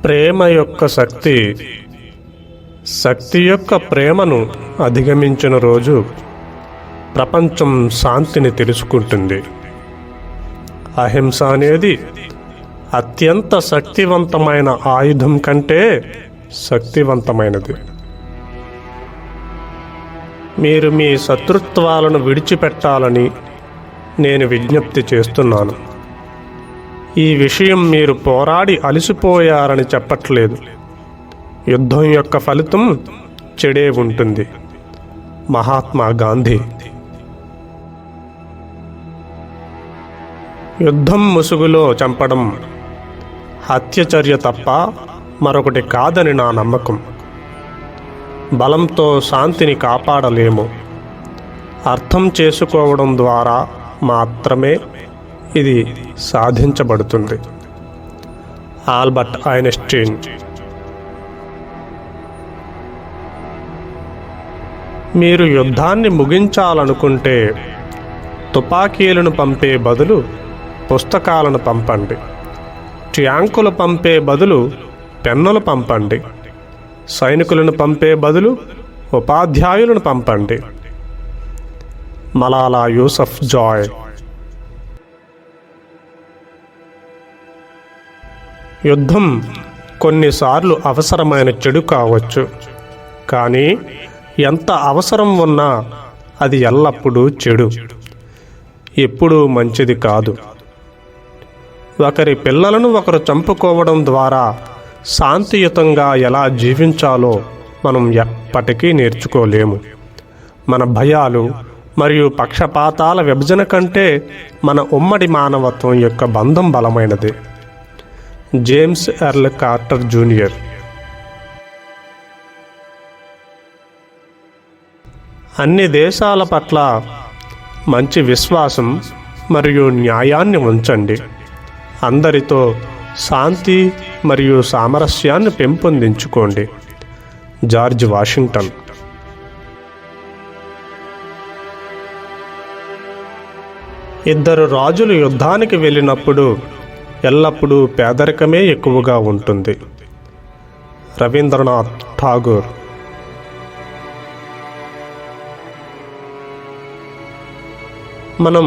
ప్రేమ యొక్క శక్తి యొక్క ప్రేమను అధిగమించిన రోజు ప్రపంచం శాంతిని తెలుసుకుంటుంది. అహింస అనేది అత్యంత శక్తివంతమైన ఆయుధం కంటే శక్తివంతమైనది. మీరు మీ శత్రుత్వాలను విడిచిపెట్టాలని నేను విజ్ఞప్తి చేస్తున్నాను. ఈ విషయం మీరు పోరాడి అలసిపోయారని చెప్పట్లేదు. యుద్ధం యొక్క ఫలితం చెడే ఉంటుంది. మహాత్మా గాంధీ. యుద్ధం ముసుగులో చంపడం హత్యచర్య తప్ప మరొకటి కాదని నా నమ్మకం. బలంతో శాంతిని కాపాడలేము. అర్థం చేసుకోవడం ద్వారా మాత్రమే ఇది సాధించబడుతుంది. Albert Einstein. మీరు యుద్ధాన్ని ముగించాలనుకుంటే తుపాకీలను పంపే బదులు పుస్తకాలను పంపండి. ట్యాంకులు పంపే బదులు పెన్నులు పంపండి. సైనికులను పంపే బదులు ఉపాధ్యాయులను పంపండి. మలాలా యూసఫ్ జాయ్. యుద్ధం కొన్నిసార్లు అవసరమైన చెడు కావచ్చు, కానీ ఎంత అవసరం ఉన్నా అది ఎల్లప్పుడూ చెడు, ఎప్పుడూ మంచిది కాదు. ఒకరి పిల్లలను ఒకరు చంపుకోవడం ద్వారా శాంతియుతంగా ఎలా జీవించాలో మనం ఎప్పటికీ నేర్చుకోలేము. మన భయాలు మరియు పక్షపాతాల విభజన కంటే మన ఉమ్మడి మానవత్వం యొక్క బంధం బలమైనది. James earl Carter junior. అన్ని దేశాల పట్ల మంచి విశ్వాసం మరియు న్యాయాన్ని ఉంచండి. అందరితో శాంతి మరియు సామరస్యాన్ని పెంపొందించుకోండి. George Washington. ఇద్దరు రాజులు యుద్ధానికి వెళ్ళినప్పుడు ఎల్లప్పుడూ పేదరికమే ఎక్కువగా ఉంటుంది. రవీంద్రనాథ్ ఠాగూర్. మనం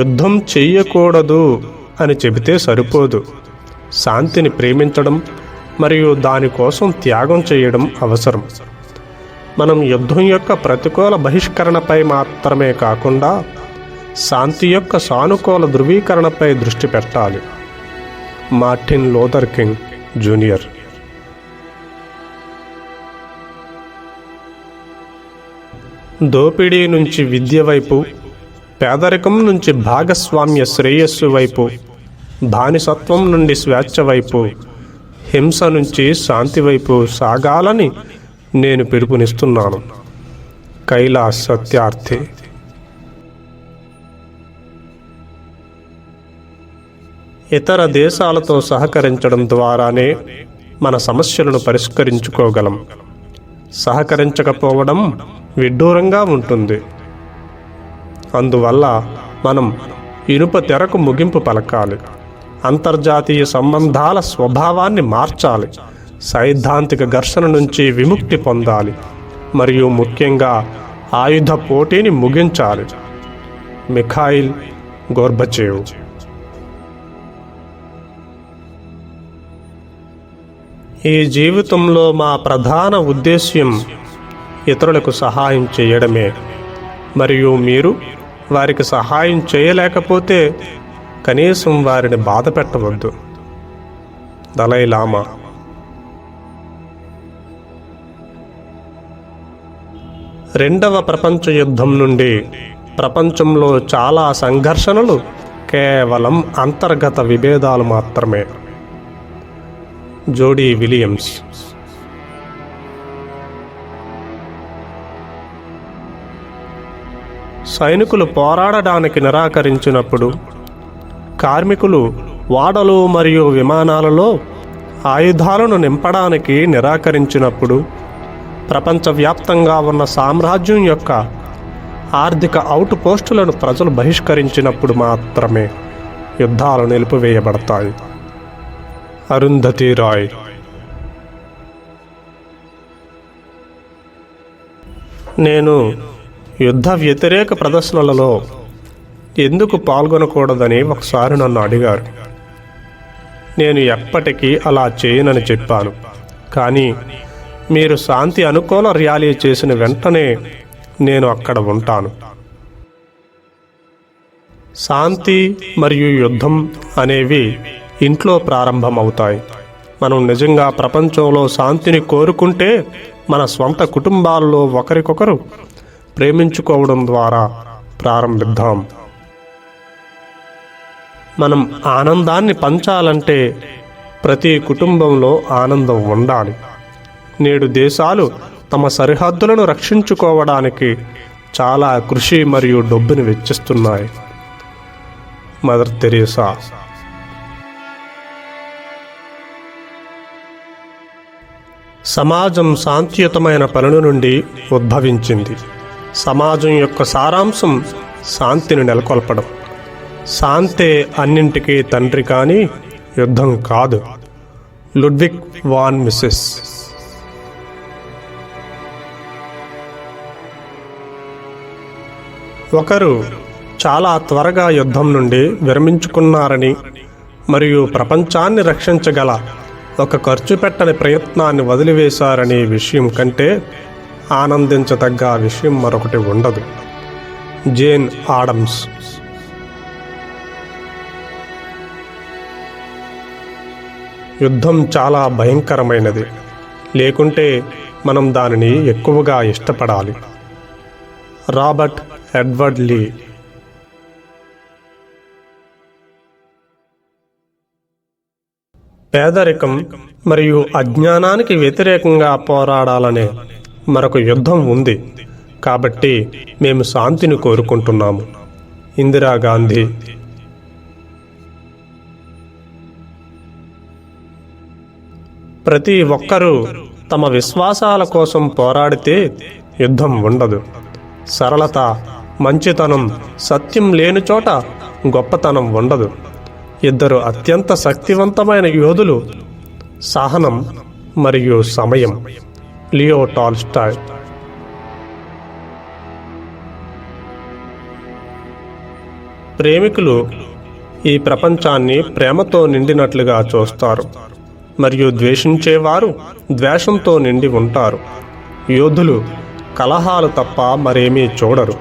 యుద్ధం చెయ్యకూడదు అని చెబితే సరిపోదు. శాంతిని ప్రేమించడం మరియు దానికోసం త్యాగం చేయడం అవసరం. మనం యుద్ధం యొక్క ప్రతికూల బహిష్కరణపై మాత్రమే కాకుండా శాంతి యొక్క సానుకూల ధృవీకరణపై దృష్టి పెట్టాలి. Martin Luther king junior. దోపిడీ నుంచి విద్య వైపు, పేదరికం నుంచి భాగస్వామ్య శ్రేయస్సు వైపు, బానిసత్వం నుండి స్వేచ్ఛ వైపు, హింస నుంచి శాంతి వైపు సాగాలని నేను పిలుపునిస్తున్నాను. కైలాస్ సత్యార్థి. ఇతర దేశాలతో సహకరించడం ద్వారానే మన సమస్యలను పరిష్కరించుకోగలం. సహకరించకపోవడం విడ్డూరంగా ఉంటుంది. అందువల్ల మనం ఇనుప తెరకు ముగింపు పలకాలి. అంతర్జాతీయ సంబంధాల స్వభావాన్ని మార్చాలి. సైద్ధాంతిక ఘర్షణ నుంచి విముక్తి పొందాలి మరియు ముఖ్యంగా ఆయుధ పోటీని ముగించాలి. Mikhail Gorbachev. ఈ జీవితంలో మా ప్రధాన ఉద్దేశ్యం ఇతరులకు సహాయం చేయడమే, మరియు మీరు వారికి సహాయం చేయలేకపోతే కనీసం వారిని బాధ పెట్టవద్దు. దలై లామా. రెండవ ప్రపంచ యుద్ధం నుండి ప్రపంచంలో చాలా సంఘర్షణలు కేవలం అంతర్గత విభేదాలు మాత్రమే. జోడీ విలియమ్స్. సైనికులు పోరాడడానికి నిరాకరించినప్పుడు, కార్మికులు ఓడలు మరియు విమానాలలో ఆయుధాలను నింపడానికి నిరాకరించినప్పుడు, ప్రపంచవ్యాప్తంగా ఉన్న సామ్రాజ్యం యొక్క ఆర్థిక అవుట్ పోస్టులను ప్రజలు బహిష్కరించినప్పుడు మాత్రమే యుద్ధాలు నిలిపివేయబడతాయి. అరుంధతి రాయ్. నేను యుద్ధ వ్యతిరేక ప్రదర్శనలలో ఎందుకు పాల్గొనకూడదని ఒకసారి నన్ను అడిగారు. నేను ఎప్పటికీ అలా చేయనని చెప్పాను. కానీ మీరు శాంతి అనుకూల ర్యాలీ చేసిన వెంటనే నేను అక్కడ ఉంటాను. శాంతి మరియు యుద్ధం అనేవి ఇంట్లో ప్రారంభమవుతాయి. మనం నిజంగా ప్రపంచంలో శాంతిని కోరుకుంటే మన స్వంత కుటుంబాల్లో ఒకరికొకరు ప్రేమించుకోవడం ద్వారా ప్రారంభిద్దాం. మనం ఆనందాన్ని పంచాలంటే ప్రతి కుటుంబంలో ఆనందం ఉండాలి. నేడు దేశాలు తమ సరిహద్దులను రక్షించుకోవడానికి చాలా కృషి మరియు డబ్బుని వెచ్చిస్తున్నాయి. Mother Teresa. సమాజం శాంతియుతమైన పనుల నుండి ఉద్భవించింది. సమాజం యొక్క సారాంశం శాంతిని నెలకొల్పడం. శాంతే అన్నింటికీ తండ్రి కానీ యుద్ధం కాదు. Ludwig von Mises. ఒకరు చాలా త్వరగా యుద్ధం నుండి విరమించుకున్నారని మరియు ప్రపంచాన్ని రక్షించగల ఒక ఖర్చు పెట్టని ప్రయత్నాన్ని వదిలివేశారనే విషయం కంటే ఆనందించదగ్గ విషయం మరొకటి ఉండదు. Jane Addams. యుద్ధం చాలా భయంకరమైనది, లేకుంటే మనం దానిని ఎక్కువగా ఇష్టపడాలి. రాబర్ట్ ఎడ్వర్డ్ లీ. పేదరికం మరియు అజ్ఞానానికి వ్యతిరేకంగా పోరాడాలనే మరొక యుద్ధం ఉంది. కాబట్టి మేము శాంతిని కోరుకుంటున్నాము. ఇందిరాగాంధీ. ప్రతి ఒక్కరూ తమ విశ్వాసాల కోసం పోరాడితే యుద్ధం ఉండదు. సరళత, మంచితనం, సత్యం లేని చోట గొప్పతనం ఉండదు. ఇద్దరు అత్యంత శక్తివంతమైన యోధులు సహనం మరియు సమయం. Leo Tolstoy. ప్రేమికులు ఈ ప్రపంచాన్ని ప్రేమతో నిండినట్లుగా చూస్తారు మరియు ద్వేషించేవారు ద్వేషంతో నిండి ఉంటారు. యోధులు కలహాలు తప్ప మరేమీ చూడరు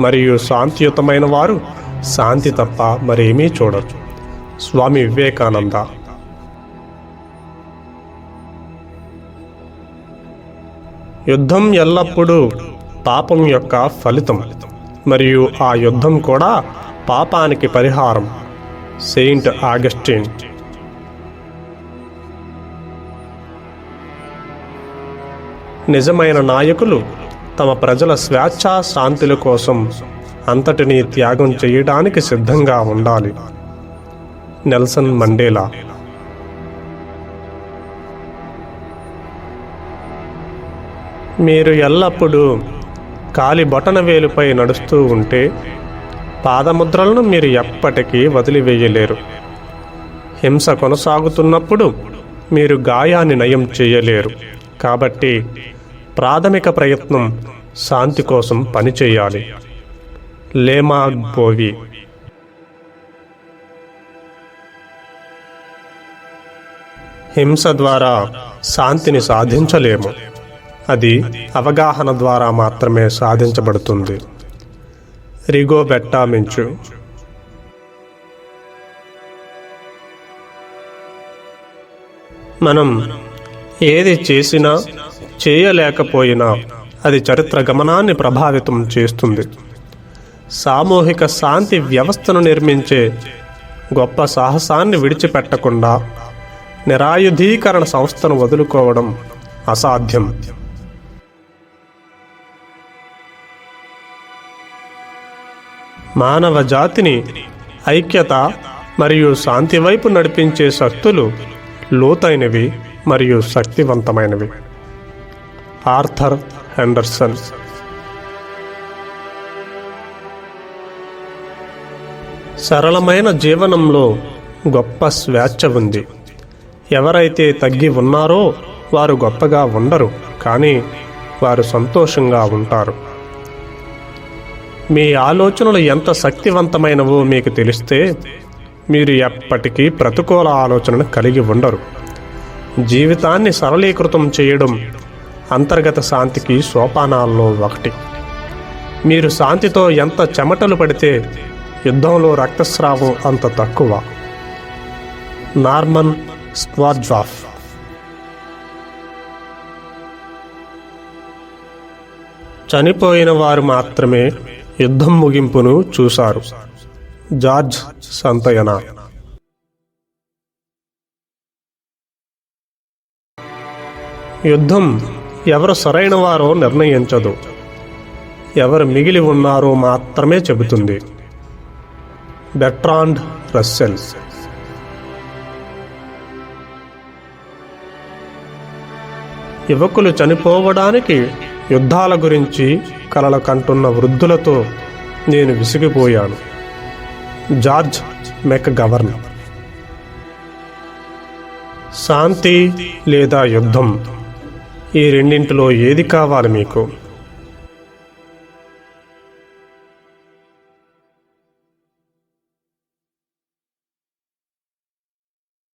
మరియు శాంతియుతమైన వారు శాంతి తప్ప మరేమీ చూడరు. స్వామి వివేకానంద. యుద్ధం ఎల్లప్పుడూ పాపం యొక్క ఫలితం మరియు ఆ యుద్ధం కూడా పాపానికి పరిహారం. Saint Augustine. నిజమైన నాయకులు తమ ప్రజల స్వేచ్ఛ శాంతుల కోసం అంతటినీ త్యాగం చేయడానికి సిద్ధంగా ఉండాలి. Nelson Mandela. మీరు ఎల్లప్పుడూ కాలి బొటనవేలుపై నడుస్తూ ఉంటే పాదముద్రలను మీరు ఎప్పటికీ వదిలివేయలేరు. హింస కొనసాగుతున్నప్పుడు మీరు గాయాన్ని నయం చేయలేరు. కాబట్టి ప్రాథమిక ప్రయత్నం శాంతి కోసం పనిచేయాలి. లేమా బోవి. హింస ద్వారా శాంతిని సాధించలేము. అది అవగాహన ద్వారా మాత్రమే సాధించబడుతుంది. రిగోబెట్టా మించు. మనం ఏది చేసినా చేయలేకపోయినా అది చరిత్ర గమనాన్ని ప్రభావితం చేస్తుంది. సామూహిక శాంతి వ్యవస్థను నిర్మించే గొప్ప సాహసాన్ని విడిచిపెట్టకుండా నిరాయుధీకరణ సంస్థను వదులుకోవడం అసాధ్యం. మానవ జాతిని ఐక్యత మరియు శాంతి వైపు నడిపించే శక్తులు లోతైనవి మరియు శక్తివంతమైనవి. Arthur Henderson. సరళమైన జీవనంలో గొప్ప స్వేచ్ఛ ఉంది. ఎవరైతే తగ్గి ఉన్నారో వారు గొప్పగా ఉండరు, కానీ వారు సంతోషంగా ఉంటారు. మీ ఆలోచనలు ఎంత శక్తివంతమైనవో మీకు తెలిస్తే మీరు ఎప్పటికీ ప్రతికూల ఆలోచనను కలిగి ఉండరు. జీవితాన్ని సరళీకృతం చేయడం అంతర్గత శాంతికి సోపానాల్లో ఒకటి. మీరు శాంతితో ఎంత చెమటలు పడితే యుద్ధంలో రక్తస్రావం అంత తక్కువ. నార్మన్ స్క్వార్డ్జాఫ్. చనిపోయిన వారు మాత్రమే యుద్ధం ముగింపును చూశారు. జార్జ్ సంతయన. యుద్ధం ఎవరు సరైన వారో నిర్ణయించదు, ఎవరు మిగిలి ఉన్నారో మాత్రమే చెబుతుంది. Bertrand Russell. యువకులు చనిపోవడానికి యుద్ధాల గురించి కలలు కంటున్న వృద్ధులతో నేను విసిగిపోయాను. జార్జ్ మెక్గవర్న్. శాంతి లేదా యుద్ధం, ఈ రెండింటిలో ఏది కావాలి మీకు?